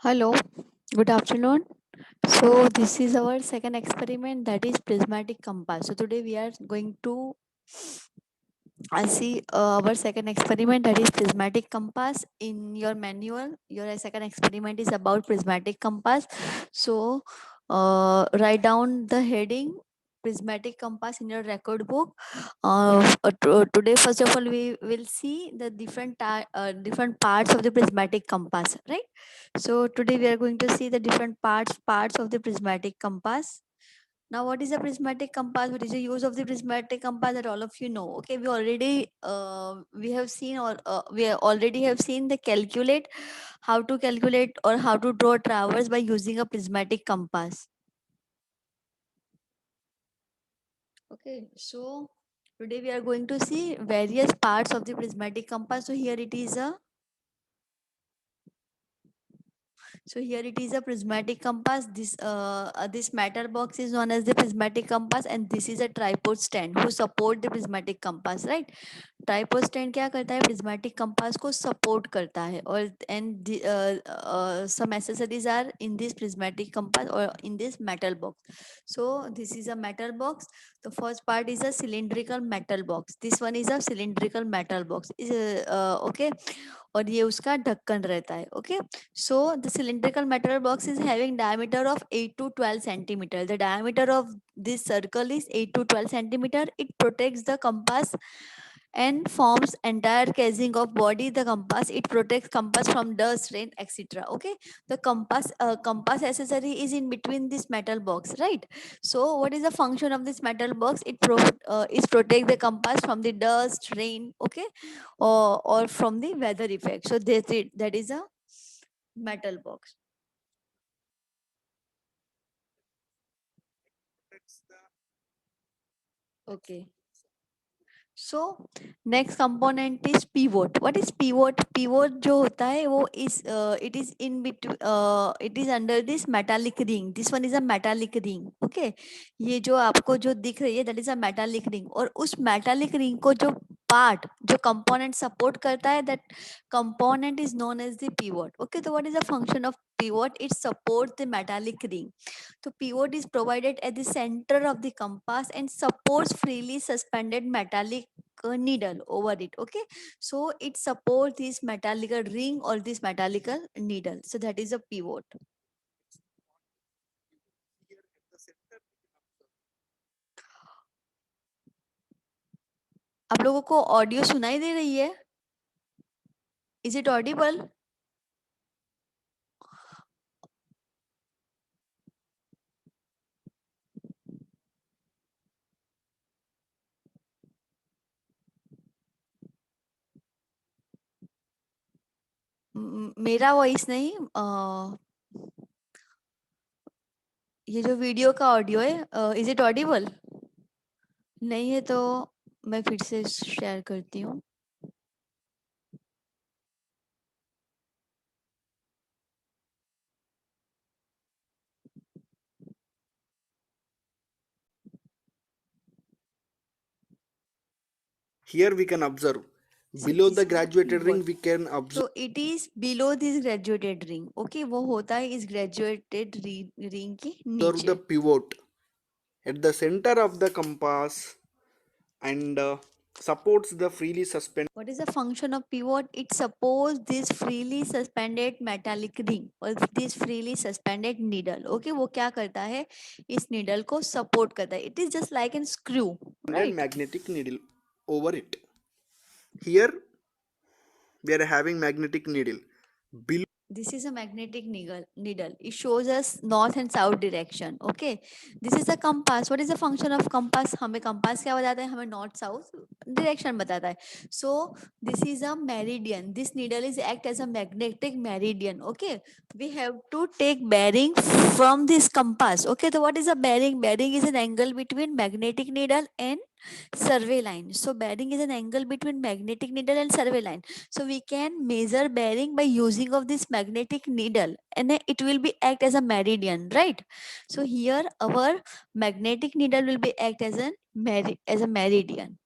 Hello, good afternoon. So this is our second experiment, that is prismatic compass. So today we are going to see our second experiment, that is prismatic compass. In your manual, your second experiment is about prismatic compass. So write down the heading prismatic compass in your record book. Today first of all we will see the different parts of the prismatic compass, right? So today we are going to see the different parts of the prismatic compass. Now, what is a prismatic compass? What is the use of the prismatic compass that all of you know? Okay, we have seen, or already have seen the calculate, how to calculate or how to draw towers by using a prismatic compass. Okay, so today we are going to see various parts of the prismatic compass. So here it is a prismatic compass. This metal box is known as the prismatic compass, and this is a tripod stand who support the prismatic compass, right? Tripod stand क्या करता है, prismatic compass को support करता है, और and some accessories are in this prismatic compass और in this metal box. So this is a metal box. The first part is a cylindrical metal box. This one is a cylindrical metal box is okay, और ये उसका ढक्कन रहता है. Okay, so the cylindrical metal box is having diameter of 8 to 12 centimeter. The diameter of this circle is 8 to 12 centimeter. It protects the compass and forms entire casing of body the compass. It protects compass from dust, rain, etc. Okay, the compass accessory is in between this metal box, right? So what is the function of this metal box? Is protect the compass from the dust, rain, okay, or from the weather effect. So that is a metal box. Okay, so next component is pivot. What is pivot? Pivot जो होता है वो इस it is in between, it is under this metallic ring. This one is a metallic ring. Okay, ये जो आपको जो दिख रही है that is a metallic ring, और उस मेटालिक रिंग को जो पार्ट जो कंपोनेंट सपोर्ट करता है, that component is known as the pivot. Okay, तो what is the function of pivot? It supports the metallic ring. So pivot is provided at the center of the compass and supports freely suspended metallic needle over it. Okay, so it supports this metallic ring or this metallic needle. So that is a pivot. आप लोगों को audio सुनाई दे रही है? Is it Audible? मेरा voice नहीं, ये जो वीडियो का ऑडियो है, इज इट ऑडिबल? नहीं है तो मैं फिर से शेयर करती हूँ. Here we can observe So below this the is a graduated ring pivot. we can observe So it is below this graduated ring. Okay, वो होता है इस graduated ring के the नीचे. pivot at the center of the compass and supports the freely suspended What is the function of pivot? It supports this freely suspended metallic ring or this freely suspended needle. Okay, वो क्या करता है? इस needle को support करता है. It is just like a screw, right? magnetic needle over it. Here we are having magnetic needle. Below This is a magnetic needle. It shows us north and south direction. Okay, this is a compass. What is the function of compass? हमें compass क्या बताता है? हमें north south direction बताता है. So this is a meridian. This needle is act as a magnetic meridian. Okay, we have to take bearing from this compass. Okay, so what is a bearing? Bearing is an angle between magnetic needle and survey line. So bearing is an angle between magnetic needle and survey line. So we can measure bearing by using of this magnetic needle, and it will be act as a meridian, right? So here our magnetic needle will be act as a meridian.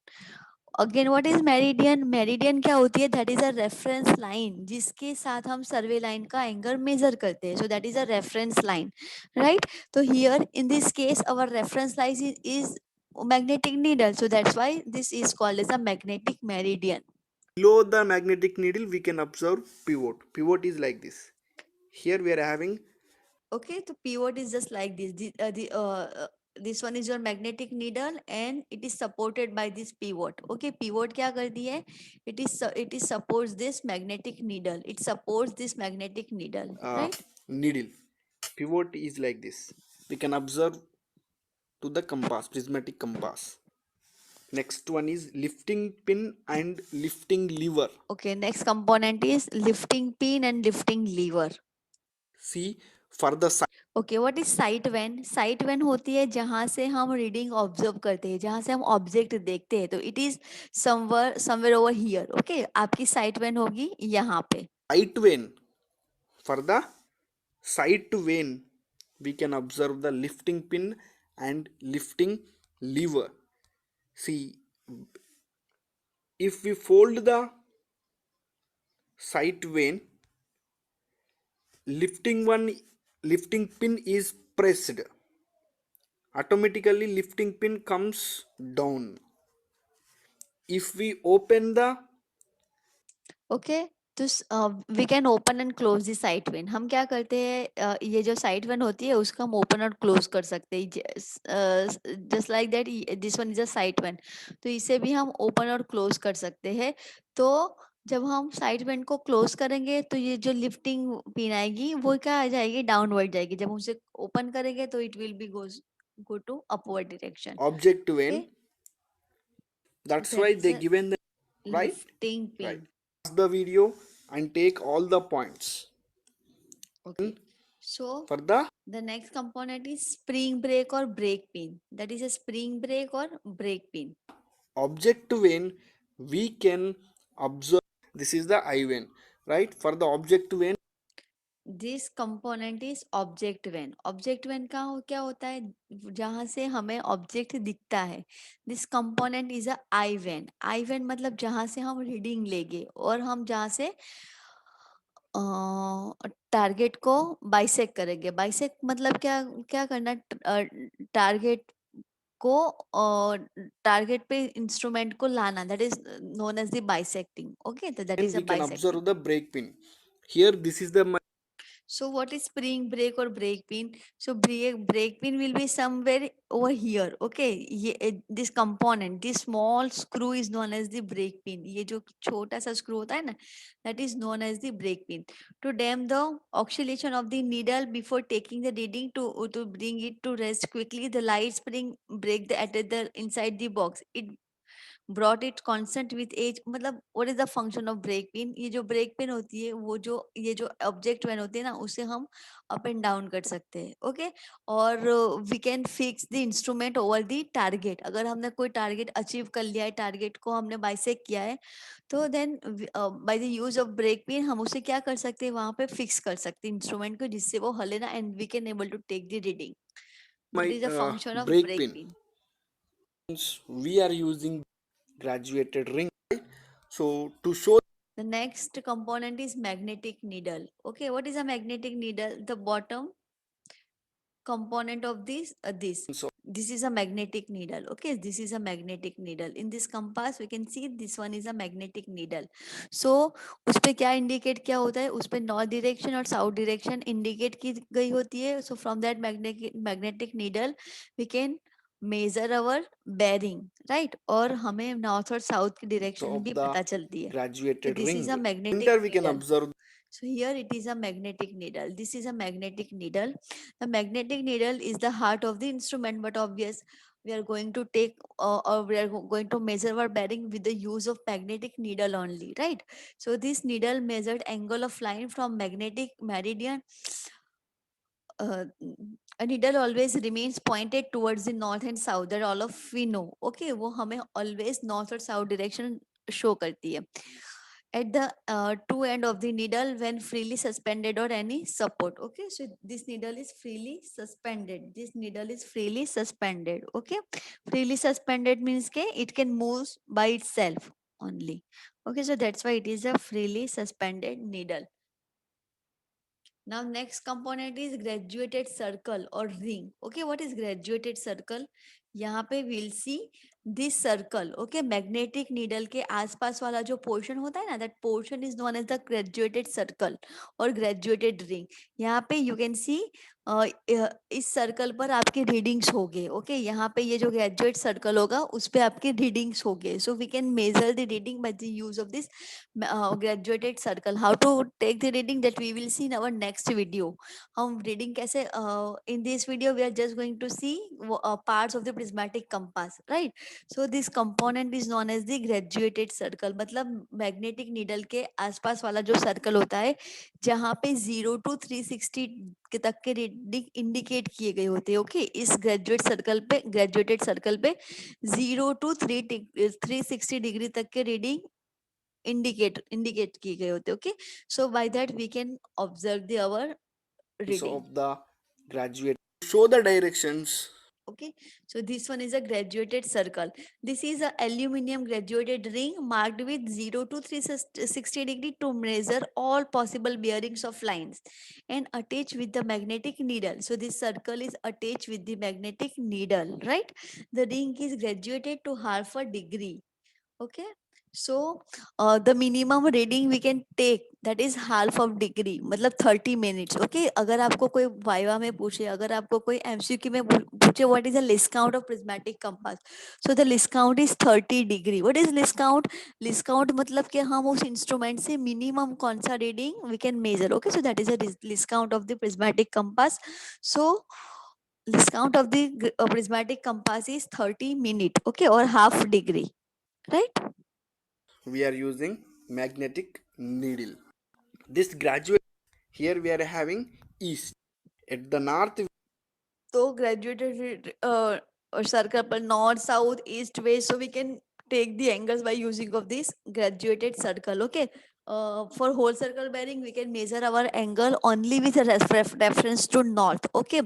Again what is meridian? Meridian क्या होती है? That is a reference line जिसके साथ हम survey line का angle measure करते हैं. So that is a reference line, right? तो here in this case our reference line is magnetic needle, so that's why this is called as a magnetic meridian. the magnetic needle we can observe pivot. Pivot is like this. Here we are having Okay, so pivot is just like this. This one is your magnetic needle and it is supported by this pivot. Okay, pivot क्या करती है? It is supports this magnetic needle. It supports this magnetic needle, right? needle. Pivot is like this. We can observe to the compass, prismatic compass. Next one is lifting pin and lifting lever. Okay, next component is lifting pin and lifting lever. See for the side okay, what is sight vane? Sight vane होती है जहां से हम reading observe करते हैं, जहां से हम ऑब्जेक्ट देखते हैं. तो it is somewhere somewhere over here. Okay, आपकी साइट वैन होगी यहाँ पे. sight vein. For the sight vein, we can observe the lifting pin and lifting lever. See, if we fold the sight vein, lifting pin is pressed. Automatically, lifting pin comes down. If we open the okay, तो we can open and close the sight vane. हम क्या करते हैं, ये जो site when होती है उसका हम ओपन और क्लोज कर सकते हैं, just like that. This one is a site when, तो इसे भी हम ओपन और क्लोज कर सकते हैं. तो जब हम साइट वेन को क्लोज करेंगे तो ये जो लिफ्टिंग पिन आएगी वो क्या आ जाएगी? डाउनवर्ड जाएगी. जब हम उसे ओपन करेंगे तो it will be go to upward direction. object vein. Okay, That's that why is they a given the right. lifting Right. pin. Pause the video and take all the points. Okay, so For the the next component is spring brake or brake pin. That is a spring brake or brake pin. object vein, we can observe this is the I vein, right? For the object vein, This component is object van. Object van का क्या होता है? जहाँ से हमें object दिखता है. This component is a eye vane. Eye vane मतलब जहाँ से हम रीडिंग लेंगे और हम जहाँ से टारगेट को बाइसेक करेंगे. बाइसेक मतलब क्या क्या करना? टारगेट को टारगेट पे इंस्ट्रूमेंट को लाना. That is known as the bisecting. Okay, तो that is a we can bisecting. observe the brake pin. Here, this is the So what is spring brake or brake pin? So brake pin will be somewhere over here. Okay, this component, this small screw is known as the brake pin. ये जो छोटा सा screw होता है ना, that is known as the brake pin. To dam the oscillation of the needle before taking the reading to bring it to rest quickly, the light spring break the at the inside the box. It brought it constant with edge, मतलब what is the function of brake pin, ये जो break pin होती है वो जो ये जो object van होती है ना उसे हम अप एंड डाउन कर सकते हैं, ओके। और we can fix the instrument over the target, अगर हमने कोई टारगेट अचीव कर लिया है, टारगेट को हमने बाइसेक्ट किया है, तो then by the use of brake pin हम उसे क्या कर सकते हैं, वहां पे फिक्स कर सकते हैं इंस्ट्रूमेंट को, जिससे वो हले ना, and we can able to take the reading. That My is a function of break brake pin. Pin. We are using graduated ring. So to show The next component is magnetic needle. Okay, what is a magnetic needle? The bottom component of so this is a magnetic needle. Okay, this is a magnetic needle. In this compass we can see this one is a magnetic needle. So उस पे क्या indicate क्या होता है, उस पे north direction और south direction indicate की गई होती है. So from that magnetic needle we can measure our bearing, right? और हमें north और south की direction of भी the पता चलती है. So graduated this is a ring. magnetic Center we can needle. observe So here it is a magnetic needle. This is a magnetic needle. The magnetic needle is the heart of the instrument, but obvious we are going to take or we are going to measure our bearing with the use of magnetic needle only, right? So this needle measured angle of line from magnetic meridian. Uh, a needle always remains pointed towards the north and south, that all of we know, okay, वो हमें always north और south direction show करती है. At the two end of the needle when freely suspended or any support, okay, so this needle is freely suspended, this needle is freely suspended, okay. Freely suspended means ke it can move by itself only, okay, so that's why it is a freely suspended needle. Now next component is graduated circle or ring. Okay, what is graduated circle? यहाँ पे we'll see this circle. Okay, magnetic needle के आसपास वाला जो portion होता है ना, that portion is known as the graduated circle or graduated ring. यहाँ पे you can see इस सर्कल पर आपके रीडिंग्स होंगे. ओके, यहाँ पे ये जो ग्रेजुएट सर्कल होगा उस पे आपके रीडिंग्स होंगे. So we can measure the reading by the use of this graduated circle. How to take the reading, that we will see in our next video. हम reading कैसे in this video we are just going to see parts of the prismatic compass, right? So this component is known as the graduated circle. मतलब magnetic needle के आसपास वाला जो circle होता है जहाँ पे 0 to 360 के तक के रीडिंग इंडिकेट किए गए होते हैं. ओके, इस ग्रेजुएटेड सर्कल पे 0 to 360 डिग्री तक के रीडिंग indicate किए गए होते. Okay, so by that we can observe the our reading. of the graduate. Show the directions. Okay, so this one is a graduated circle. This is a aluminum graduated ring marked with 0 to 360 degree to measure all possible bearings of lines and attached with the magnetic needle. So this circle is attached with the magnetic needle, right? The ring is graduated to half a degree. Okay, so the minimum reading we can take, that is half of degree, मतलब 30 minutes. Okay, अगर आपको कोई viva में पूछे, अगर आपको कोई MCQ में पूछे what is the list count of prismatic compass, so the list count is 30 degree. What is list count? List count मतलब कि हम उस इंस्ट्रूमेंट से मिनिमम कौन सा reading we can measure. Okay, so that is a list count of the prismatic compass. So list count of the prismatic compass is 30 minute, okay, or half degree, right? We are using magnetic needle. This graduate here we are having east. At the north तो graduated circle पर north, south, east, west, so we can take the angles by using of this graduated circle. Okay, for whole circle bearing we can measure our angle only with a reference to north. Okay,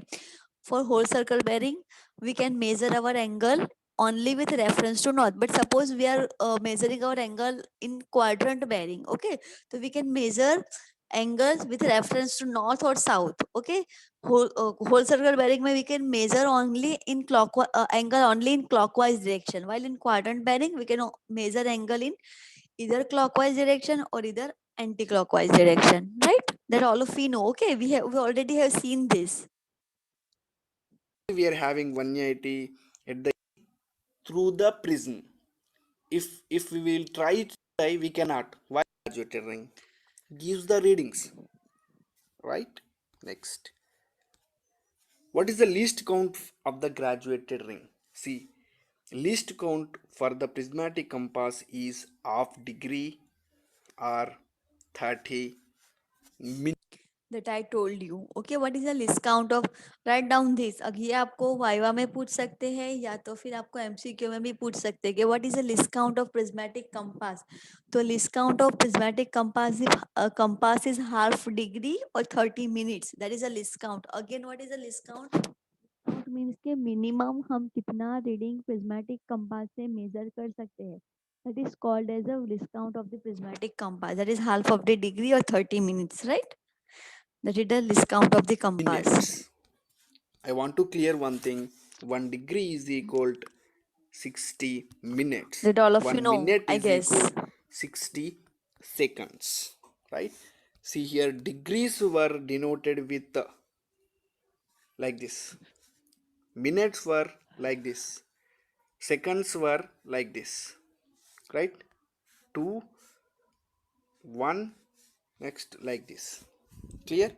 for whole circle bearing we can measure our angle only with reference to north, but suppose we are measuring our angle in quadrant bearing. Okay, so we can measure angles with reference to north or south. Okay, whole circle bearing में we can measure only in clockwise angle only in clockwise direction, while in quadrant bearing we can measure angle in either clockwise direction or either anti-clockwise direction, right? That all of we know. Okay, we already have seen this. we are having 180 at the through the prism. If we will try to try, we cannot. Why? Graduated ring gives the readings, right? Next, what is the least count of the graduated ring? See, Least count for the prismatic compass is half degree or 30 minutes. That I told you. Okay, what is the list count of? Write down this. अब ये आपको viva में पूछ सकते हैं या तो फिर आपको एमसीक्यू में भी पूछ सकते हैं कि what is the list count of prismatic compass? तो list count of prismatic compass is half degree or 30 minutes. That is a list count. Again, what is a list count? Count means के minimum हम कितना reading prismatic compass से major कर सकते हैं. That is called as a list count of the prismatic compass. That is half of the degree or 30 minutes, right? That is the list count of the compass. I want to clear one thing. 1 degree is equal to 60 minutes. That all of you 1 know, minute I is guess. equal 60 seconds. Right? See here, degrees were denoted with like this. Minutes were like this. Seconds were like this. Right? 2, 1, next like this. Clear?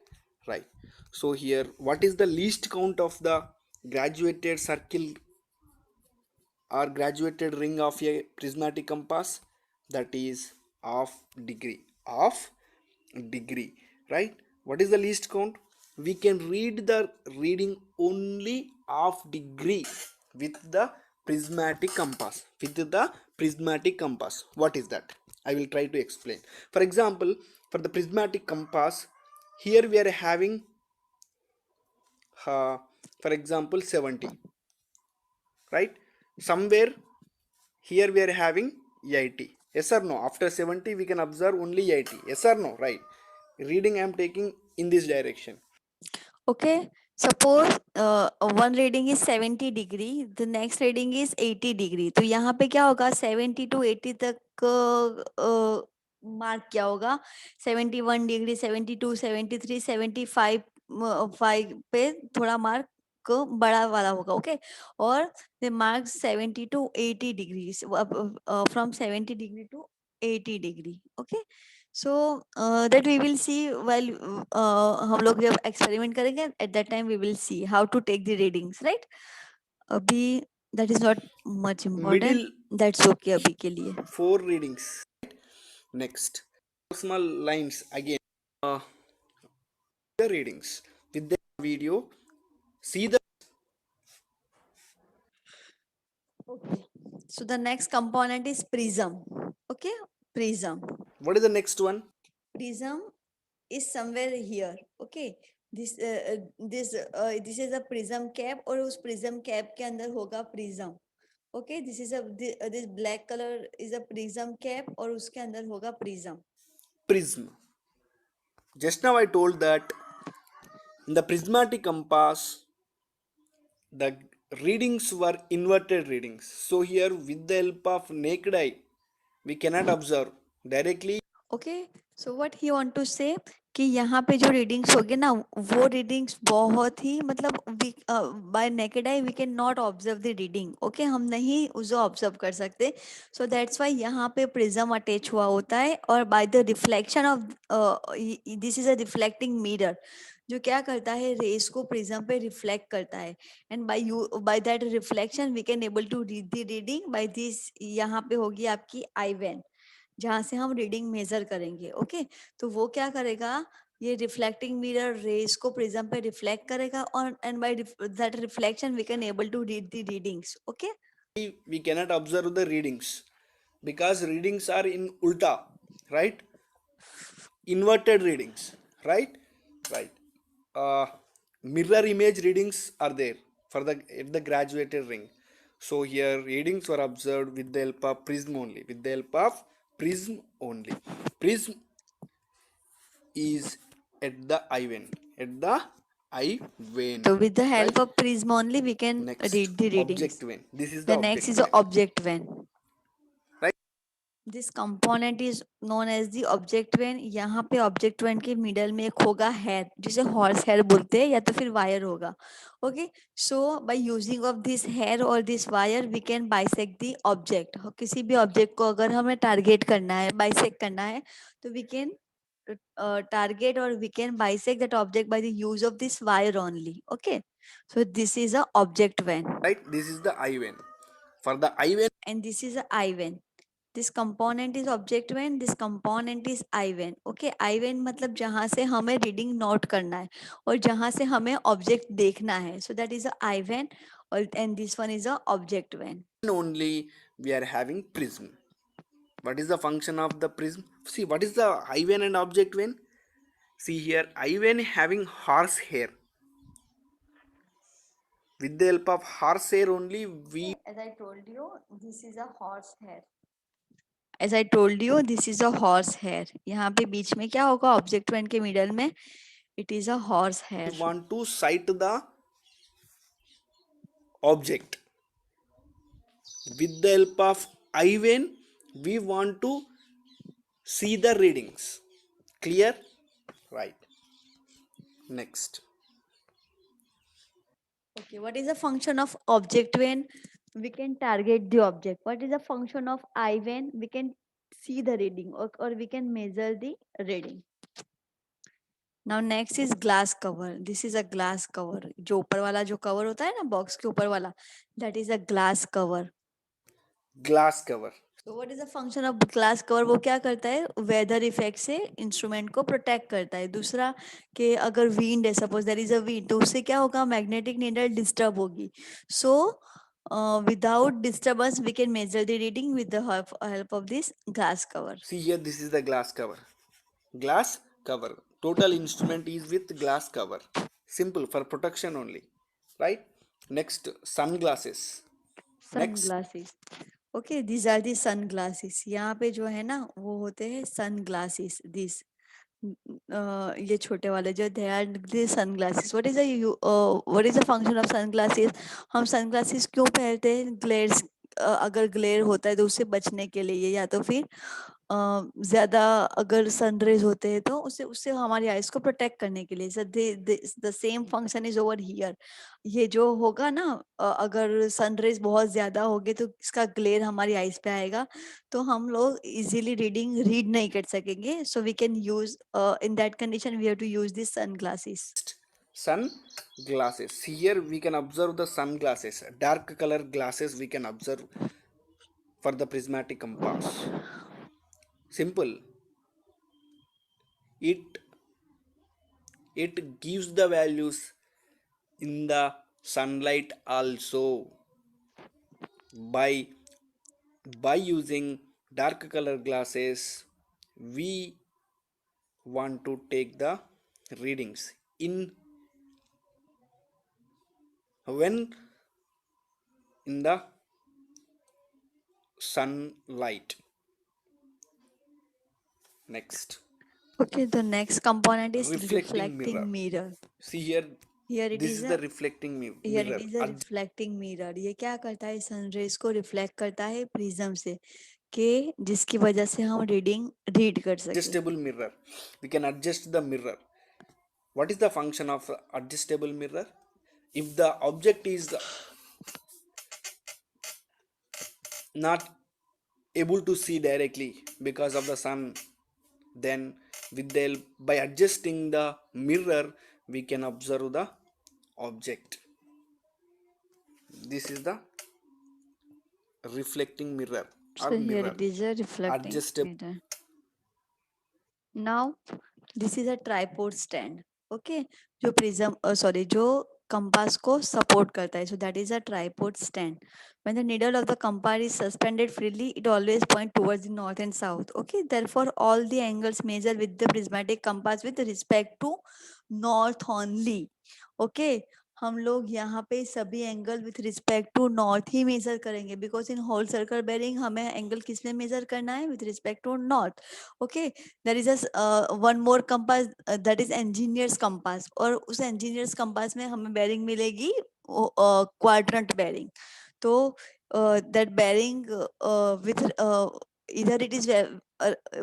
Right. So here, what is the least count of the graduated circle or graduated ring of a prismatic compass? That is half degree. Half degree. Right? What is the least count? We can read the reading only half degree with the prismatic compass. With the prismatic compass. What is that? I will try to explain. For example, for the prismatic compass, here we are having for example 70, right? Somewhere here we are having 80. Yes or no? After 70 we can observe only 80. Yes or no? Right? Reading I am taking in this direction. Okay. Suppose one reading is 70 degree, the next reading is 80 degree. तो यहाँ पे क्या होगा 70 to 80 तक mark क्या होगा 71 degree 72 73 75 5 पे थोड़ा मार्क बड़ा वाला होगा. ओके. और the mark 70 to 80 degrees from 70 degree to 80 degree. Okay. So that we will see well हम लोग जब एक्सपेरिमेंट करेंगे at that time we will see how to take the readings, right? अभी that is not much important, Middle that's okay अभी के लिए. 4 readings. Next, small lines again. Uh, the readings with the video. See the. Okay. So the next component is prism. Okay, prism. What is the next one? Prism is somewhere here. Okay. This is a prism cap और उस prism cap के अंदर होगा prism. Okay, this black color is a prism cap और उसके अंदर होगा prism. Prism. Just now I told that in the prismatic compass the readings were inverted readings. So here with the help of naked eye we cannot observe directly. Okay. So what he want to say कि यहाँ पे जो readings होगी ना वो readings बहुत ही मतलब by naked eye we can not observe the reading. Okay, हम नहीं उसे ऑब्जर्व कर सकते. सो दैट्स वाई यहाँ पे प्रिज्म अटैच हुआ होता है और by the reflection of this is a reflecting mirror जो क्या करता है रेस को प्रिज्म पे रिफ्लेक्ट करता है. And by that reflection we can able to read the reading by this. यहाँ पे होगी आपकी आई वैन जहां से हम रीडिंग मेजर करेंगे. ओके. तो वो क्या करेगा ये रिफ्लेक्टिंग मिरर रेस को प्रिज्म पे रिफ्लेक्ट करेगा और and by that reflection we can able to read the readings. Okay. We cannot observe the readings because readings are in ulta, right? Inverted readings, right? Right. Mirror image readings are there for the graduated ring. So here readings were observed with the help of prism only. With the help of prism only. Prism is at the eye vein. At the eye vein. So with the help Right? of prism only we can Next, read the readings. object vein. This is the The next object is vein. the object vein. Right? This component is known as the object vein. यहाँ पे object vein के middle में एक होगा hair जिसे horse hair बोलते हैं या तो फिर wire होगा. Okay, so by using of this hair or this wire we can bisect the object. किसी भी object को अगर हमें target करना है bisect करना है तो we can target or we can bisect that object by the use of this wire only. Okay, so this is a object vein. Right? This is the eye vein. For the I-VAN, and this is a I-VAN. This component is object when, this component is I-VAN. Okay, I-VAN मतलब जहाँ से हमें reading note करना है और जहाँ से हमें ऑब्जेक्ट देखना है. So that is a I-VAN, and this one is a object VAN. only we are having prism. What is the function of the prism? See, what is the I-VAN and object VAN? See here, I-VAN having horsehair. With the help of horsehair only we As I told you, this is a horse hair. As I told you, this is a horse hair. यहाँ पे बीच में क्या होगा object one के middle में? It is a horse hair. want to sight the object. With the help of I-VAN, we want to see the readings. Clear? Right. Next. Okay, what is the function of object when we can target the object? What is the function of I when we can see the reading, or we can measure the reading? Now next is glass cover. This is a glass cover. जो ऊपर वाला जो cover होता है ना box के ऊपर वाला, that is a glass cover. Glass cover. तो what is the function of glass cover? वो क्या करता है? वेदर इफेक्ट से इंस्ट्रूमेंट को प्रोटेक्ट करता है. दूसरा कि अगर विंड है, suppose there is a wind, तो उससे क्या होगा? मैग्नेटिक नीडल डिस्टर्ब होगी. So without disturbance we can measure the reading with the help of this glass cover. See here, this is the glass cover. Glass cover. Total instrument is with glass cover. Simple, for protection only. Right? Next, sunglasses. Next, Sunglasses. Okay, these are the sunglasses. यहाँ पे जो है ना वो होते हैं sun glasses. This ये छोटे वाले जो they are the sunglasses. What is the function of sunglasses? हम सन ग्लासेस क्यों पहनते हैं? ग्लेयर्स, अगर ग्लेयर होता है तो उससे बचने के लिए, या तो फिर ज्यादा अगर सनरेज होते हैं तो उससे उससे हमारी आइज को प्रोटेक्ट करने के लिए. The same function is over here. ये जो होगा ना, अगर सनरेज बहुत ज्यादा होगी तो इसका ग्लेयर हमारी आइज पे आएगा, तो हम लोग इजीली रीड नहीं कर सकेंगे. So we can use, in that condition we have to use this sunglasses. sunglasses. Here we can observe the sunglasses. Dark color glasses we can observe for the prismatic compass. Simple. It gives the values in the sunlight also. By using dark color glasses, we want to take the readings in when in the sunlight. Next, Okay, the next component is reflecting reflecting mirror. mirror. See here, Here it this is is a the reflecting Here mirror. it is a reflecting mirror. ये क्या करता है? Sun rays को reflect करता है prism से, कि जिसकी वजह से हम रीड कर सके. Adjustable mirror. We can adjust the mirror. What is the function of adjustable mirror? If the object is not able to see directly because of the sun, then by adjusting the mirror we can observe the object. This is the reflecting mirror or So here mirror. it is a reflecting Adjustable. mirror. Now this is a tripod stand. Okay, जो prism जो compass को support करता है. So that is a tripod stand. When the needle of the compass is suspended freely, it always point towards the north and south. Okay, therefore all the angles measured with the prismatic compass with respect to north only. Okay, हम लोग यहाँ पे सभी angle with respect to north ही measure करेंगे, because in whole circle bearing हमें angle किस में मेजर करना है? With respect to north. Okay, there is one more compass, that is engineer's compass, और उस इंजीनियर्स कंपास में हमें बेरिंग मिलेगी क्वाड्रेंट बेरिंग. तो that bearing with either it is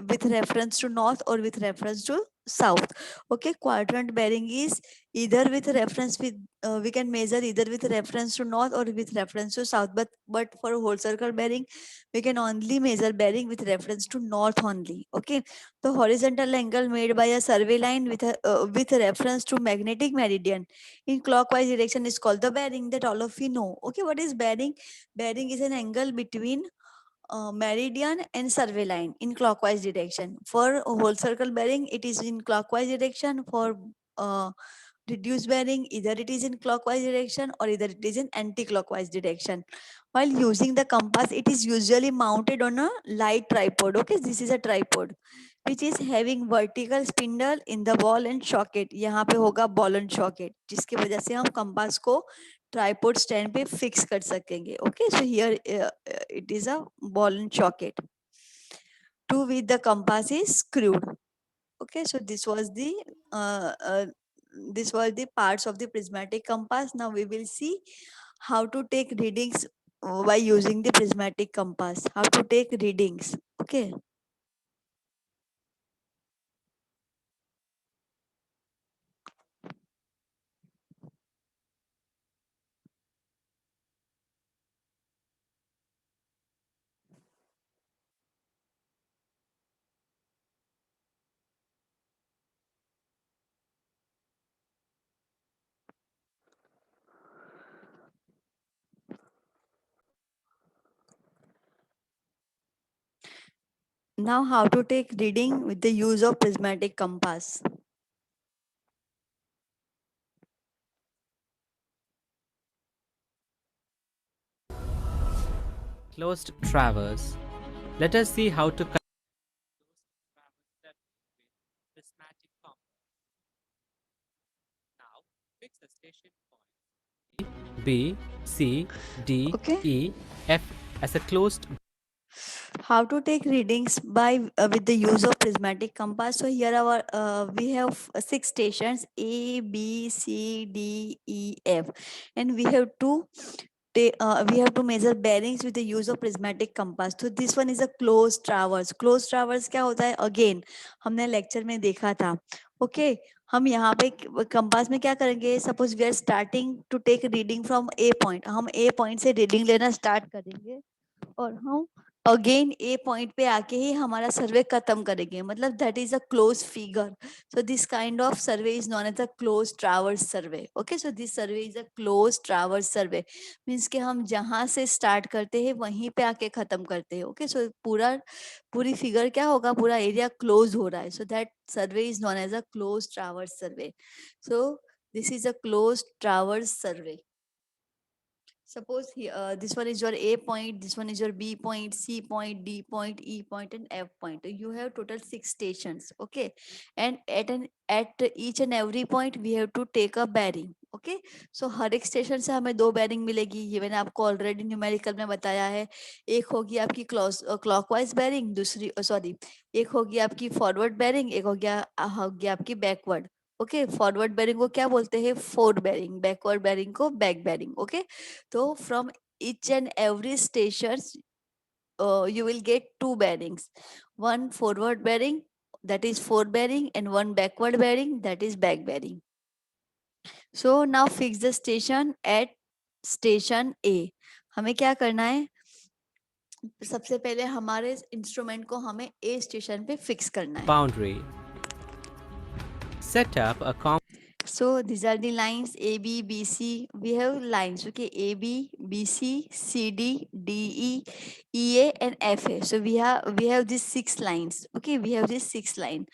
with reference to north or with reference to south. Okay, quadrant bearing is either with reference with we can measure either with reference to north or with reference to south, but for whole circle bearing we can only measure bearing with reference to north only. Okay, the horizontal angle made by a survey line with reference to magnetic meridian in clockwise direction is called the bearing, that all of you know. Okay, what is bearing? Bearing is an angle between meridian and survey line in clockwise direction. For a whole circle bearing, it is in clockwise direction. For reduced bearing, either it is in clockwise direction or either it is in anti-clockwise direction. While using the compass, it is usually mounted on a light tripod. Okay, this is a tripod which is having vertical spindle in the ball and socket. यहाँ पे होगा ball and socket, जिसकी वजह से हम compass को tripod stand पे fix कर सकेंगे. Okay, so here it is a ball and socket to which the compass is screwed. Okay, so uh, uh, this was the parts of the prismatic compass. Now we will see how to take readings by using the prismatic compass. How to take readings. Okay. Now how to take reading with the use of prismatic compass. Closed traverse. Let us see how to prismatic compass. Now fix a station point B, C, D, Okay. E, F as a closed. How to take readings by with the use of prismatic compass. So here our we have 6 stations A, B, C, D, E, F, and we have to measure bearings with the use of prismatic compass. So this one is a closed traverse. Closed traverse क्या होता है? Again हमने lecture में देखा था. Okay, हम यहाँ पे कंपास में क्या करेंगे? Suppose we are starting to take reading from a point. हम ए पॉइंट से रीडिंग लेना स्टार्ट करेंगे और हम अगेन ए पॉइंट पे आके ही हमारा सर्वे खत्म करेंगे. मतलब that is a close figure. So this kind of survey is known as a close traverse survey. Okay, so this survey is a close traverse survey. Means कि हम जहां से स्टार्ट करते हैं वहीं पे आके खत्म करते हैं. ओके, सो पूरी फिगर क्या होगा? पूरा एरिया क्लोज हो रहा है. So that survey is known as a close traverse survey. So this is a close traverse survey. Suppose this one is your A point, this one is your B point, C point, D point, E point, and F point. You have total 6 stations. Okay, and at each and every point we have to take a bearing. Okay, so हर एक station से हमें 2 bearing मिलेगी. ये मैंने आपको already numerical में बताया है. एक होगी आपकी क्लॉकवाइज बेरिंग, दूसरी सॉरी एक होगी आपकी फॉरवर्ड बेरिंग, एक होगी आपकी बैकवर्ड. ओके, फॉरवर्ड बेरिंग को क्या बोलते हैं? Fore bearing. बैकवर्ड बेरिंग को back bearing. Okay, so from each and every stations, you will get 2 bearings. One forward bearing, that is 4 bearing, and one backward bearing, that is back bearing. So now fix the station at station A. हमें क्या करना है? सबसे पहले हमारे instrument को हमें A station पे फिक्स करना है. Boundary. Set up a So these are the lines A, B, B, C. We have lines, okay, A, B, B, C, C, D, D, E, E, A, and F, A. So we have these 6 lines. Okay, we have this 6 line.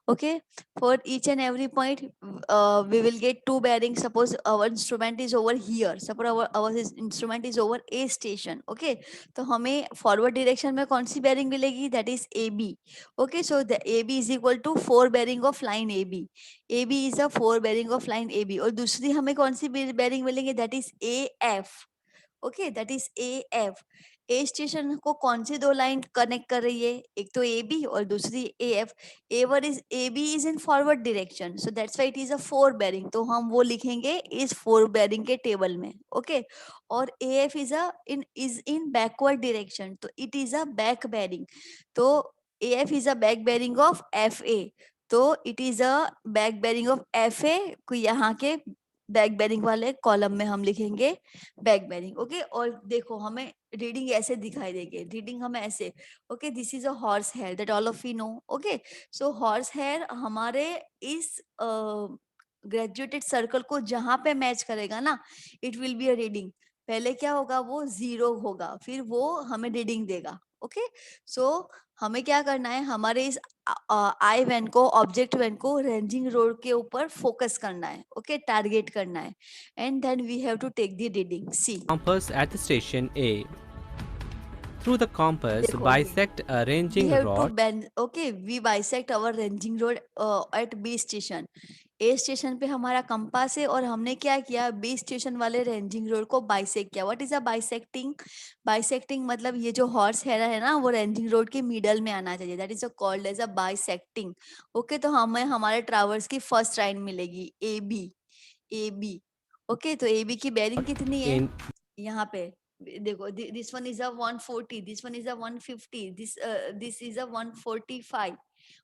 Okay, for each and every point we will get 2 bearings. Suppose our instrument is over here, suppose our instrument is over A station. Okay, तो हमें forward direction में कौन सी bearing मिलेगी? That is AB. Okay, so the AB is equal to 4 bearing of line AB. AB is a 4 bearing of line AB. और दूसरी हमें कौन सी bearing मिलेंगे? That is AF. Okay, that is a F. A station को कौन सी 2 line connect कर रही है? एक तो ए बी और दूसरी A F. A B is in forward direction, so that's why it is a 4 bearing. तो हम वो लिखेंगे इस 4 bearing के टेबल में. ओके, और A F is in backward direction, तो it is a back bearing. तो A F is a back bearing of F A. तो it is a back bearing of F A, को यहाँ के back bearing वाले column में हम लिखेंगे बैक बेरिंग। ओके, और देखो हमें रीडिंग ऐसे दिखाई देगी, रीडिंग हमें ऐसे, okay this is a horse hair, that all of you know. Okay, so horse hair हमारे इस ग्रेजुएटेड सर्कल को जहां पे मैच करेगा ना, it will be a reading. पहले क्या होगा, वो 0 होगा, फिर वो हमें रीडिंग देगा। ओके, सो हमें क्या करना है, हमारे इस आई वैन को, ऑब्जेक्ट वैन को रेंजिंग रोड के ऊपर फोकस करना है। ओके, टारगेट करना है, and then we have to take the reading. See compass at the station A. Through the compass, देखो ये, bisect a we ranging have to rod. bend, okay, we bisect our ranging road at B station। A station पे हमारा compass है और हमने क्या किया, B station वाले रेंजिंग रोड को बाइसेक्ट किया। What is a bisecting? Bisecting मतलब ये जो हॉर्स हेयर है ना, वो रेंजिंग रोड के मिडल में आना चाहिए, that is called as a bisecting. Okay, तो हमें हमारे ट्रैवर्स की फर्स्ट लाइन मिलेगी A B, A B. Okay, तो ए बी की बेरिंग कितनी है In यहाँ पे, देखो this one is a 140, this one is a 150, this is a 145।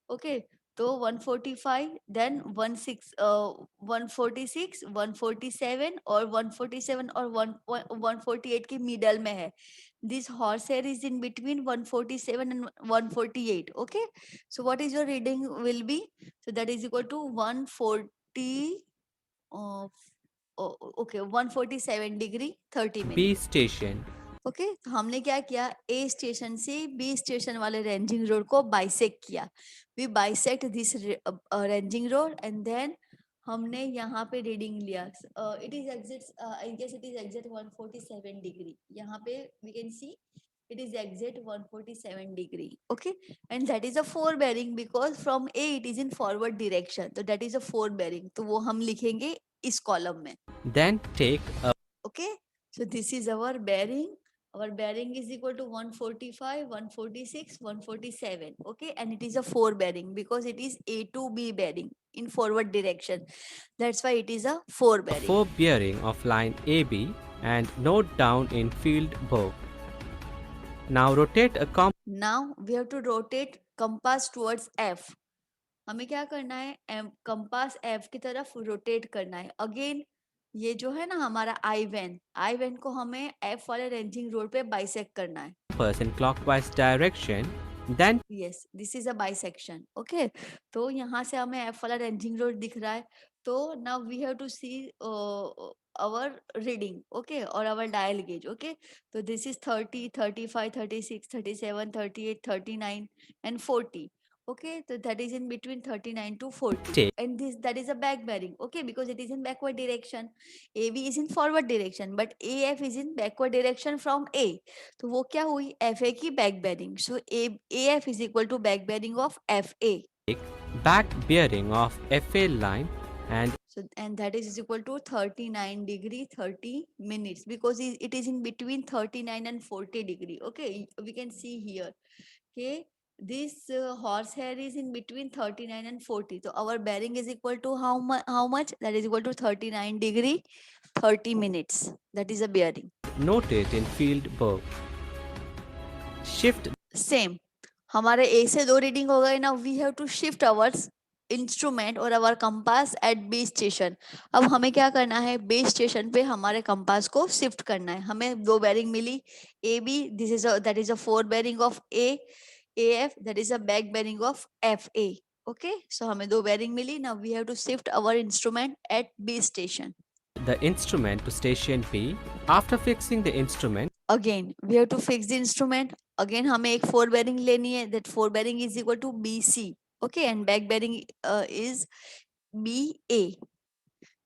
Okay, तो 145, देन 146, 147 और 147 और 148 के मिडल में है। This horse hair is in between 147 and 148। Okay, so what is your reading will be, so that is equal to 140, okay 147 degree 30 B minute. station, okay, तो हमने क्या किया, ए स्टेशन से बी स्टेशन वाले ranging rod को bisect किया। We bisect this ranging rod and then हमने यहाँ पे रीडिंग लिया। It is exit, I guess it is exit 147 degree. यहाँ पे we can see it is exit 147 degree। okay, and that is a 4 bearing because from A it is in forward direction, तो that is a 4 bearing, तो वो हम लिखेंगे इस column में। then take a okay, so this is our bearing. Our bearing is equal to 145, 146, 147। okay, and it is a 4 bearing because it is A to B bearing in forward direction, that's why it is a 4 bearing। 4 bearing of line AB and note down in field book. Now rotate a compass now we have to rotate compass towards F। हमें क्या करना है, compass F की तरफ rotate करना है। Again ये जो है ना हमारा आई वैन को हमें एफ वाले रेंजिंग रोड पे बाइसेक्ट करना है। in clockwise direction, then yes, this is a bisection. Okay, तो यहाँ से हमें एफ वाला रेंजिंग रोड दिख रहा है, तो now we have to see our reading. Okay, और आवर डायल गेज। ओके, तो this is 30, 35, 36, 37, 38, 39 and 40। okay, so that is in between 39 to 40, take and this that is a back bearing। okay, because it is in backward direction, AB is in forward direction but AF is in backward direction from A, तो वो क्या हुई, FA की back bearing. So AF is equal to back bearing of FA। back bearing of FA line and So and that is equal to 39 degree 30 minutes because it is in between 39 and 40 degree। okay, we can see here, okay, this horse hair is in between 39 and 40, so our bearing is equal to how much, that is equal to 39 degree 30 minutes, that is a bearing। note it in field book. Shift same, हमारे A से 2 reading हो गए ना, we have to shift ours instrument और our compass at B station. अब हमें क्या करना है, बी स्टेशन पे हमारे कंपास को शिफ्ट करना है। हमें 2 बेरिंग मिली, A B, this is that is a 4 bearing of A F, that is a back bearing of F A. Okay, so हमें 2 बेरिंग मिली, now we have to shift our instrument at B station. the instrument to station B. After fixing the instrument, again we have to fix the instrument। again हमें एक 4 bearing लेनी है, that 4 bearing is equal to BC। okay, and back bearing is BA।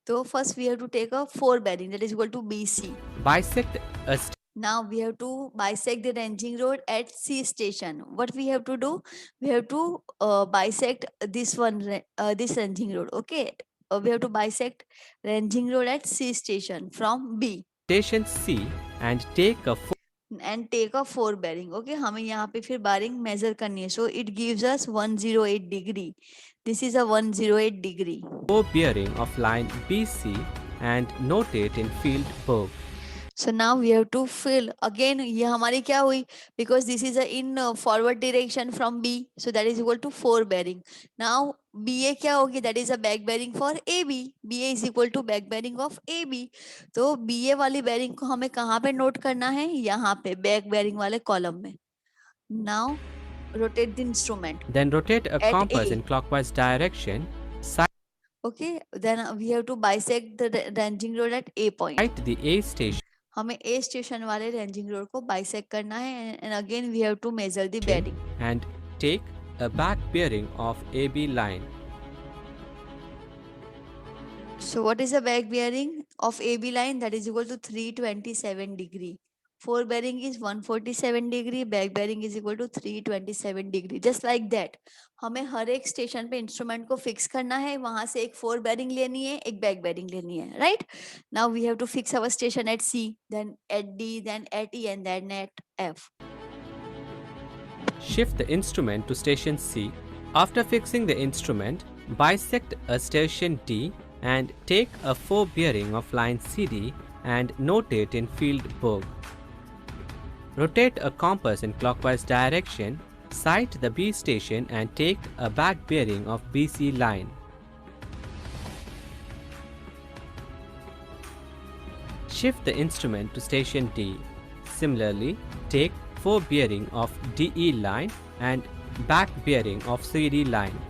so first we have to take a 4 bearing that is equal to BC। bisect a now we have to bisect the ranging road at C station। what we have to do, we have to bisect this one, this ranging road। okay, we have to bisect ranging road at C station from B station C and take a and take a 4 bearing। okay, हमें यहाँ पे फिर bearing measure करनी है, so it gives us 108 degree, this is a 108 degree। 4 bearing of line BC and note it in field book. So now we have to fill again. ये हमारी क्या हुई? Because this is a in forward direction from B, so that is equal to 4 bearing. Now BA क्या होगी? That is a back bearing for AB. BA is equal to back bearing of AB. तो BA वाली bearing को हमें कहाँ पे note करना है? यहाँ पे back bearing वाले column में. Now rotate the instrument Then rotate a at compass A. in clockwise direction. Sight Okay, then we have to bisect the ranging rod at A point. the A station हमें A station वाले ranging rod को bisect करना है and again we have to measure the bearing. and take a back bearing of AB line. So what is the back bearing of AB line? That is equal to 327 degree. Fore bearing is 147 degree, back bearing is equal to 327 degree. Just like that. हमें हर एक station पे instrument को fix करना है, वहां से एक four bearing लेनी है, एक बैक बेयरिंग लेनी है, right? Now we have to fix our station at C, then at D, then at E, and then at F. Shift the instrument to station C. After fixing the instrument, bisect a station D and take a 4 bearing of line CD and note it in field book. Rotate a compass in clockwise direction, sight the B station and take a back bearing of BC line. Shift the instrument to station D. Similarly, take 4 bearing of DE line and back bearing of CD line.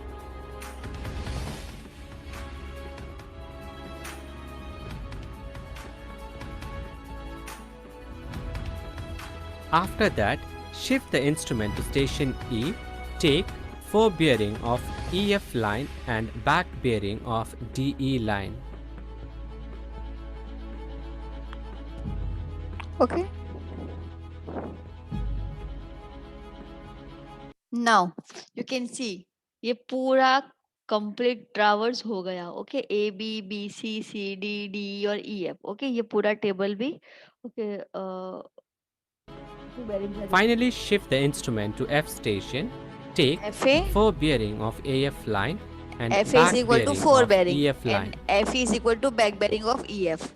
After that, shift the instrument to station E, take 4 bearing of EF line and back bearing of DE line. Okay. Now you can see ये पूरा complete traverse हो गया. Okay, A B B C C D D और E F. Okay, ये पूरा table भी okay. Finally, shift the instrument to F station. Take F A 4 bearing of AF line and F A is back equal to bearing fore of bearing EF line. And F is equal to back bearing of E F.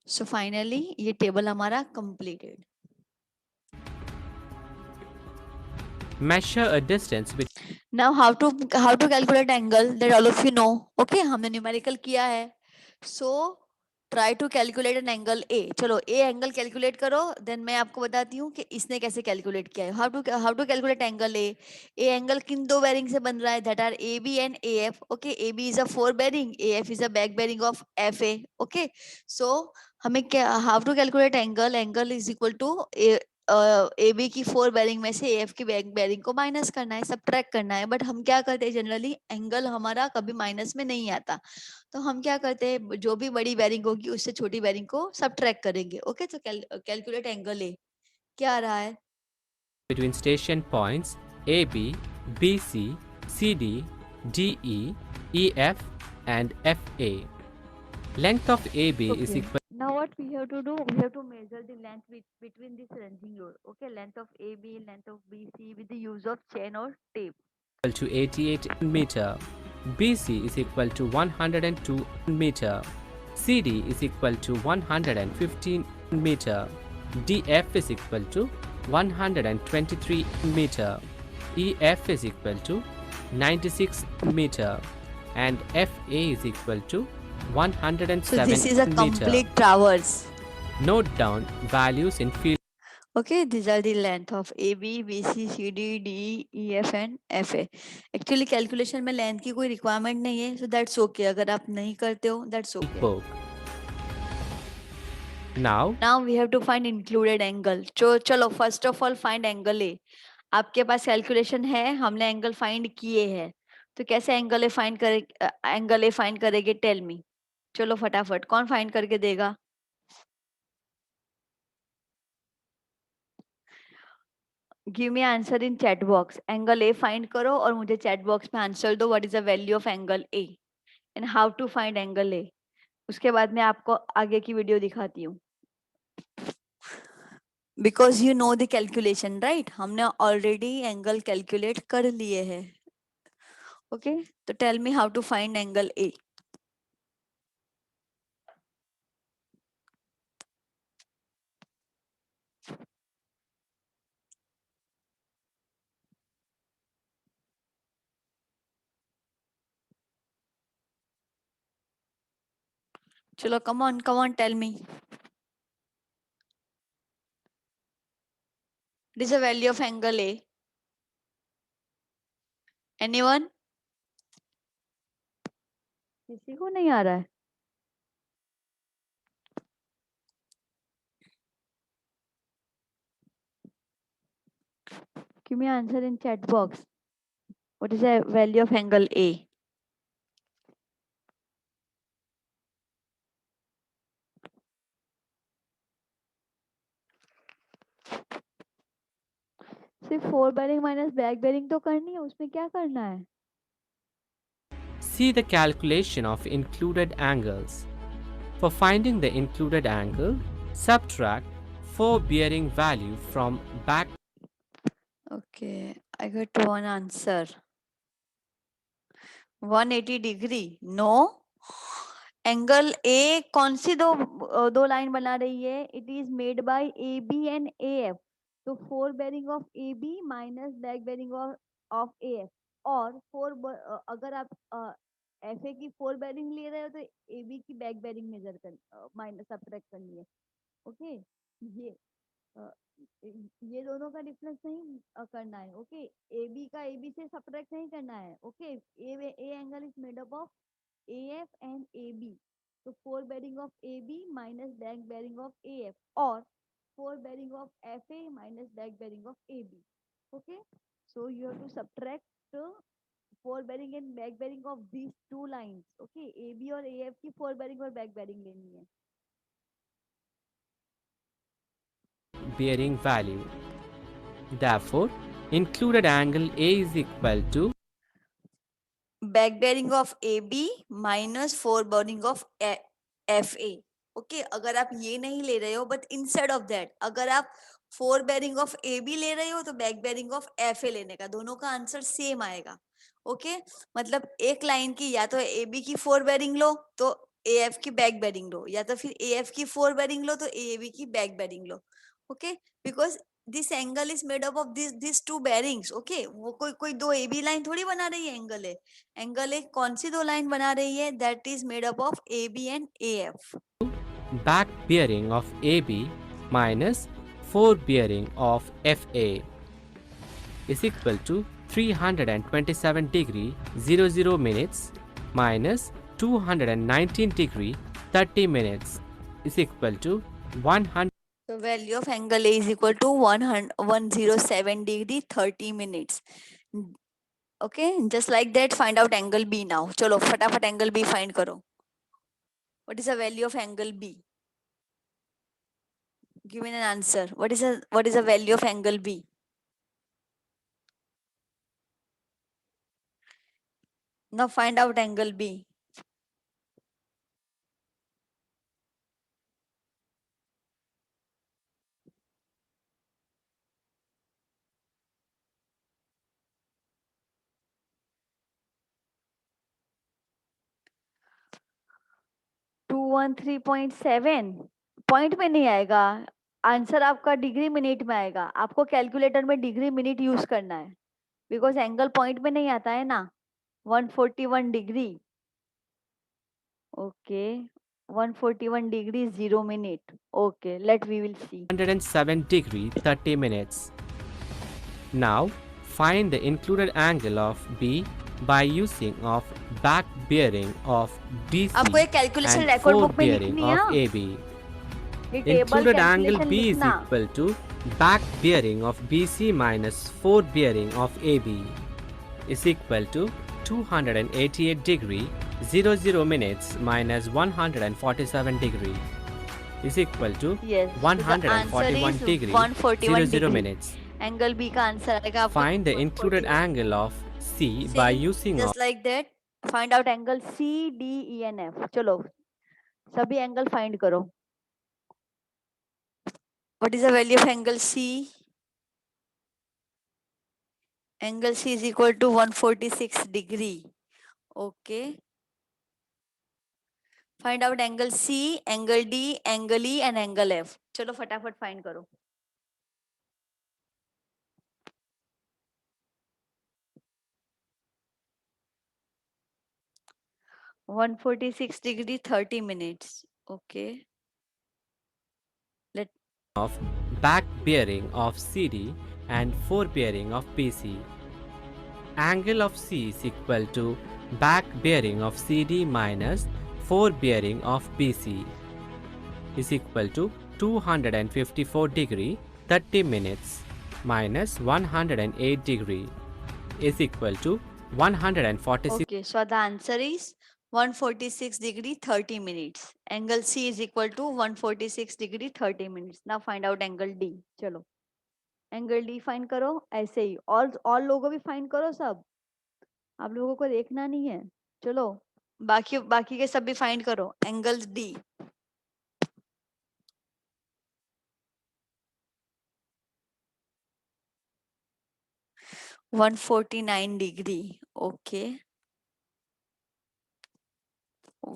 So finally ये table हमारा completed. Measure a distance between Now how to calculate angle, that all of you know. Okay, हमने numerical किया है. So try to calculate an angle A. चलो A angle calculate करो, then मैं आपको बताती हूँ कि इसने कैसे कैलकुलेट किया है. How to calculate angle A. A angle किन दो बेरिंग से बन रहा है? That are AB and AF. Okay, AB is a fore bearing, AF is a back bearing of FA. Okay, so हमें क्या, how to calculate angle? Angle is equal to A B की fore bearing में से F की back bearing को minus करना है, subtract करना है. बट हम क्या करते हैं जनरली, एंगल हमारा कभी माइनस में नहीं आता, तो हम क्या करते हैं, जो भी बड़ी बेरिंग होगी उससे छोटी बेरिंग को सब्ट्रैक्ट करेंगे. ओके, तो कैलकुलेट एंगल ए क्या आ रहा है? station points AB, BC, CD, DE, EF, and FA. Length of AB is Okay. equal Now what we have to do? We have to measure the length between this ranging rod. Okay, length of AB, length of BC with the use of chain or tape. to 88 meter. BC is equal to 102 meter. CD is equal to 115 meter. DF is equal to 123 meter. EF is equal to 96 meter. And FA is equal to 107 So this is a meter. complete traverse. Note down values in field. Okay, these are the length of AB, BC, CD, DE, EF and FA. Actually calculation में length की कोई requirement नहीं है, so that's okay. अगर आप नहीं करते हो, that's okay. book. Now we have to find included angle. चलो first of all find angle A. आपके पास कैलकुलेशन है, हमने एंगल फाइंड किए हैं, तो कैसे एंगल ए फाइंड करेंगे? Tell me. चलो फटाफट, कौन फाइंड करके देगा? Give me answer in chat box. Angle A find करो और मुझे चैट बॉक्स में आंसर दो. What is the value of angle A and how to find angle A. उसके बाद मैं आपको आगे की वीडियो दिखाती हूँ. Because you know the calculation, right? हमने ऑलरेडी एंगल कैलकुलेट कर लिए हैं. ओके, तो tell me how to find angle A. चलो come on, tell me. What is the value of angle A? Anyone? किसी को नहीं आ रहा है? Give me answer in chat box. What is the value of angle A? सिर्फ fore bearing minus back bearing तो करनी है, उसमें क्या करना है? See the calculation of included angles. For finding the included angle, subtract forebearing value from back. Okay, I got one answer. 180 degree. No. Angle A कौन सी दो लाइन बना रही है? It is made by A B and A F. तो fore bearing of A B minus back bearing of A F. और अगर आप एफ ए की फोर बेरिंग ले रहे हो तो ए बी की बैक बेरिंग मेजर कर माइनस सब्ट्रैक्ट करनी है. ओके, ये अ, ये दोनों का डिफरेंस नहीं करना है. ओके, ए बी का ए बी से सब्ट्रैक्ट नहीं करना है. Okay, A angle is made up of AF and AB. So four bearing of AB minus back bearing of AF, or four bearing of FA minus back bearing of AB. Okay. So you have to subtract four bearing and back bearing of these two lines. Okay. AB और AF की four bearing और back bearing लेनी है. Bearing value. Therefore, included angle A is equal to Back bearing of AB minus four bearing of FA. Okay, अगर आप ये नहीं ले रहे हो, बट इंस्टेड ऑफ दैट अगर आप fore bearing of A B ले रहे हो तो back bearing of F A लेने का, दोनों का आंसर सेम आएगा. ओके, मतलब एक लाइन की या तो ए बी की फोर बेरिंग लो तो ए एफ की बैक बेरिंग लो, या तो फिर ए एफ की फोर बेरिंग लो तो ए बी की बैक बेरिंग लो. Okay, because this angle is made up of this two bearings. Okay, वो कोई दो ए बी लाइन थोड़ी बना रही है. एंगल एक कौन सी दो लाइन बना रही है? That is made up of A B and A F. back bearing of AB minus forebearing of FA is equal to 327 degree 00 minutes minus 219 degree 30 minutes is equal to 100. So value of angle A is equal to 107 degree 30 minutes. Okay, just like that find out angle B now. चलो फटाफट angle B find करो. What is the value of angle B? Give me an answer. What is the value of angle B? Now find out angle B. 213.7 point में नहीं आएगा answer, आपका degree minute में आएगा. आपको कैलकुलेटर में degree minute use करना है, बिकॉज एंगल पॉइंट में नहीं आता है ना. 141 degree. Okay, 141 degree 0 minute. Okay, we will see. 107 degree 30 minutes. Now find the included angle of B by using of back bearing of आपको BC एक कैलकुलेशन and रिकॉर्ड बुक में forebearing लिखनी है. of AB. ये table Included angle calculation B is लिखना. equal to back bearing of BC minus forebearing of AB is equal to 288 degree 00 minutes minus 147 degree is equal to Yes, so the answer 141 is degree 141 00 degree. minutes. Angle B का answer आएगा आपको Find the included 141. angle of C by using of just like that find out angle C D E and F. चलो सभी angle find करो. What is the value of angle C? Angle C is equal to 146 degree. Okay. Find out angle C, angle D, angle E and angle F. चलो फटाफट find करो. 146 degree 30 minutes. Okay. Let of back bearing of CD and fore bearing of BC. Angle of C is equal to back bearing of CD minus fore bearing of BC is equal to 254 degree 30 minutes minus 108 degree is equal to 146 okay. So the answer is 146 degree 30 minutes. Angle C is equal to 146 degree 30 minutes. Now find out angle D. चलो angle D find करो ऐसे ही और लोगों भी find करो सब आप लोगों को देखना नहीं है चलो बाकी बाकी के सब भी फाइंड करो angle D 149 degree okay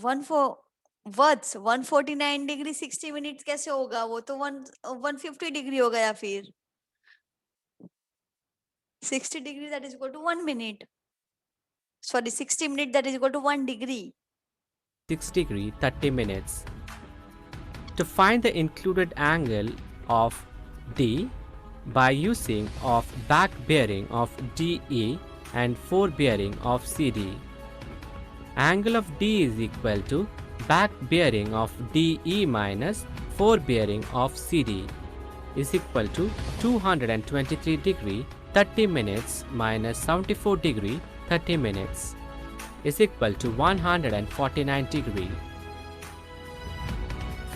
149 degree 60 minutes कैसे होगा वो तो 150 डिग्री होगा या फिर 60 degree that is equal to 1 minute sorry 60 minute that is equal to 1 degree degree 30 minutes. To find the included angle of D by using of back bearing of DE and fore bearing of CD. Angle of D is equal to back bearing of DE minus fore bearing of CD is equal to 223 degree 30 minutes minus 74 degree 30 minutes is equal to 149 degree.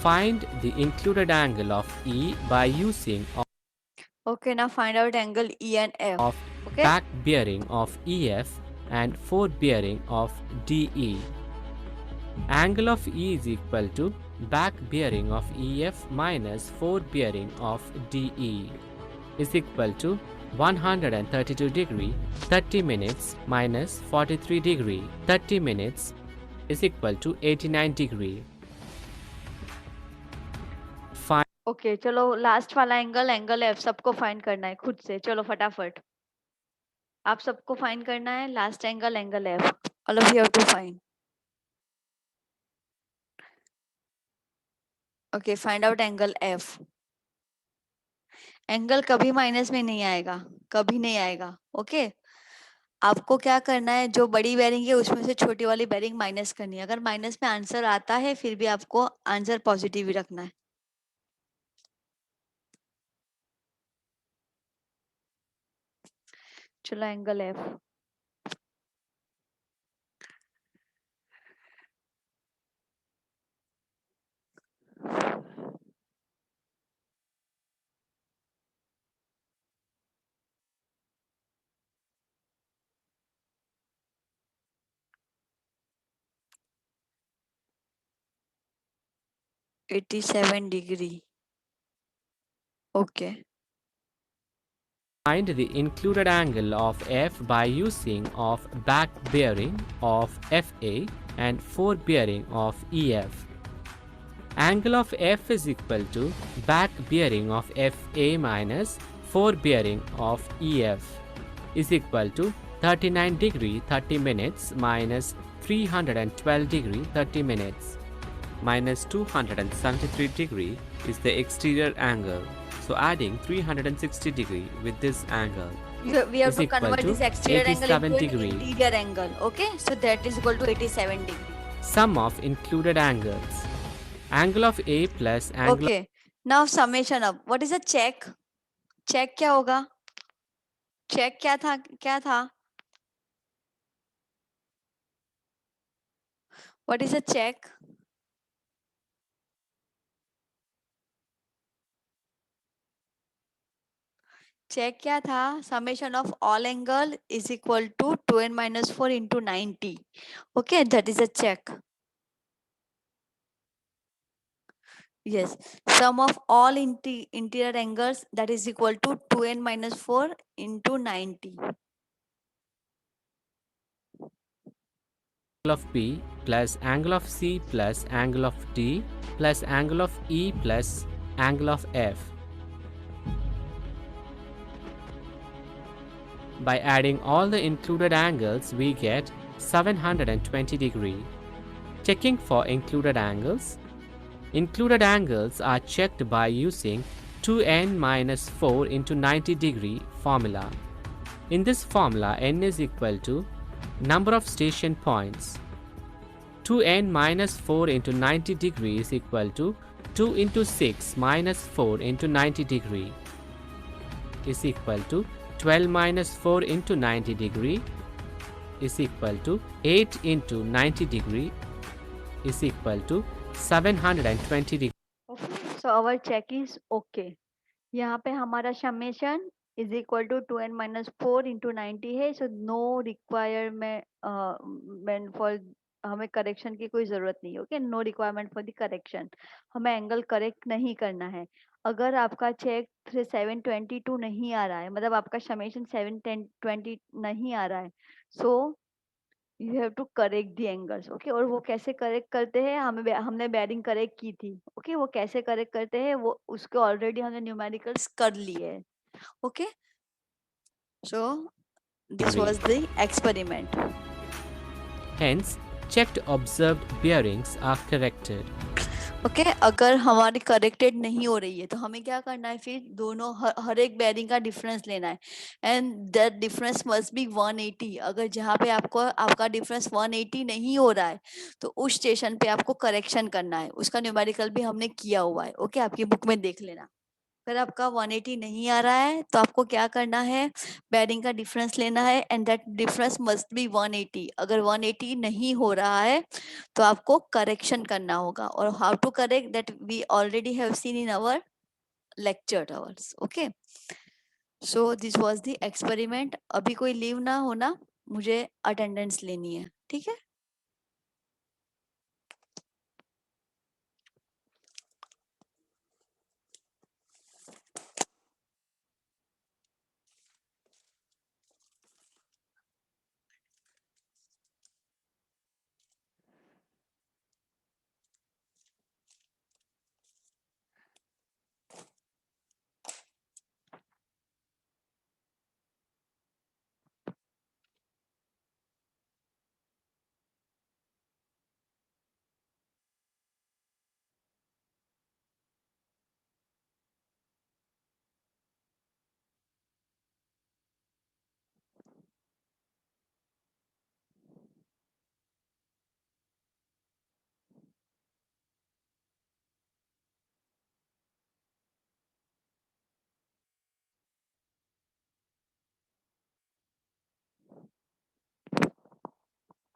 Find the included angle of E by using okay now find out angle E and F of okay back bearing of EF and fore bearing of DE. Angle of E is equal to back bearing of EF minus fore bearing of DE is equal to 132 degree 30 minutes minus 43 degree 30 minutes is equal to 89 degree. Find okay चलो last वाला angle F सबको find करना है खुद से चलो फटाफट आप सबको फाइंड करना है last angle F all of you have to find okay find out angle F angle कभी माइनस में नहीं आएगा कभी नहीं आएगा ओके आपको क्या करना है जो बड़ी बेरिंग है उसमें से छोटी वाली बेरिंग माइनस करनी है अगर माइनस में आंसर आता है फिर भी आपको आंसर पॉजिटिव ही रखना है चलो angle F 87 degree okay Find the included angle of F by using of back bearing of FA and fore bearing of EF. Angle of F is equal to back bearing of FA minus fore bearing of EF is equal to 39 degree 30 minutes minus 312 degree 30 minutes minus 273 degree is the exterior angle. So adding 360 degree with this angle we have is to equal convert to this exterior angle 87 into degree. an interior angle okay so that is equal to 87 degree Sum of included angles. Angle of A plus angle okay now summation up what is a check check क्या होगा check क्या था what is a check check क्या था summation of all angle is equal to 2n minus 4 into 90 okay that is a check yes sum of all interior angles that is equal to 2n minus 4 into 90 of B plus angle of C plus angle of D plus angle of E plus angle of F. By adding all the included angles, we get 720 degree. Checking for included angles. Included angles are checked by using 2n minus 4 into 90 degree formula. In this formula, n is equal to number of station points. 2n minus 4 into 90 degree is equal to 2 into 6 minus 4 into 90 degree is equal to 12 minus 4 into 90 degree is equal to 8 into 90 degree is equal to 720 degree. Okay, so our check is okay. यहाँ पे हमारा summation is equal to 2n-4 into 90 है, so no requirement for, हमें correction की कोई ज़रूरत नहीं है. Okay, no requirement for the correction. हमें एंगल करेक्ट नहीं करना है. अगर आपका चेक 722 नहीं आ रहा है, मतलब आपका समेशन 720 नहीं आ रहा है, so you have to correct the angles. Okay, और वो कैसे करेक्ट करते हैं, हमने बेयरिंग करेक्ट की थी. ओके, वो कैसे करेक्ट करते हैं, वो उसके ऑलरेडी हमने न्यूमेरिकल्स कर लिए हैं. Okay, so this degree. Was the experiment. Hence, checked observed bearings are corrected. Okay, अगर हमारी करेक्टेड नहीं हो रही है तो हमें क्या करना है, फिर दोनों हर एक बेयरिंग का डिफरेंस लेना है, and that difference must be 180. अगर जहाँ पे आपका डिफरेंस 180 नहीं हो रहा है तो उस स्टेशन पे आपको करेक्शन करना है. उसका न्यूमेरिकल भी हमने किया हुआ है. ओके, आपकी बुक में देख लेना. अगर आपका 180 नहीं आ रहा है तो आपको क्या करना है, बेयरिंग का डिफरेंस लेना है, and that difference must be 180. अगर 180 नहीं हो रहा है तो आपको करेक्शन करना होगा. और how to correct that we already have seen in our lecture hours. Okay, so this was the experiment. अभी कोई लीव ना होना, मुझे अटेंडेंस लेनी है. ठीक है.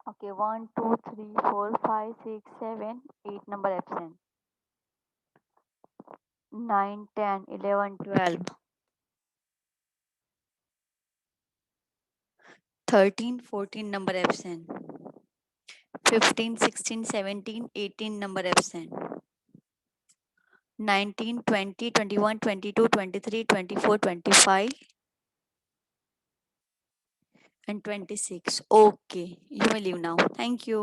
Okay, 1, 2, 3, 4, 5, 6, 7, 8 number absent. 9, 10, 11, 12, 13, 14 number absent. 15, 16, 17, 18 number absent. 19, 20, 21, 22, 23, 24, 25 and 26. Okay, you may leave now. Thank you.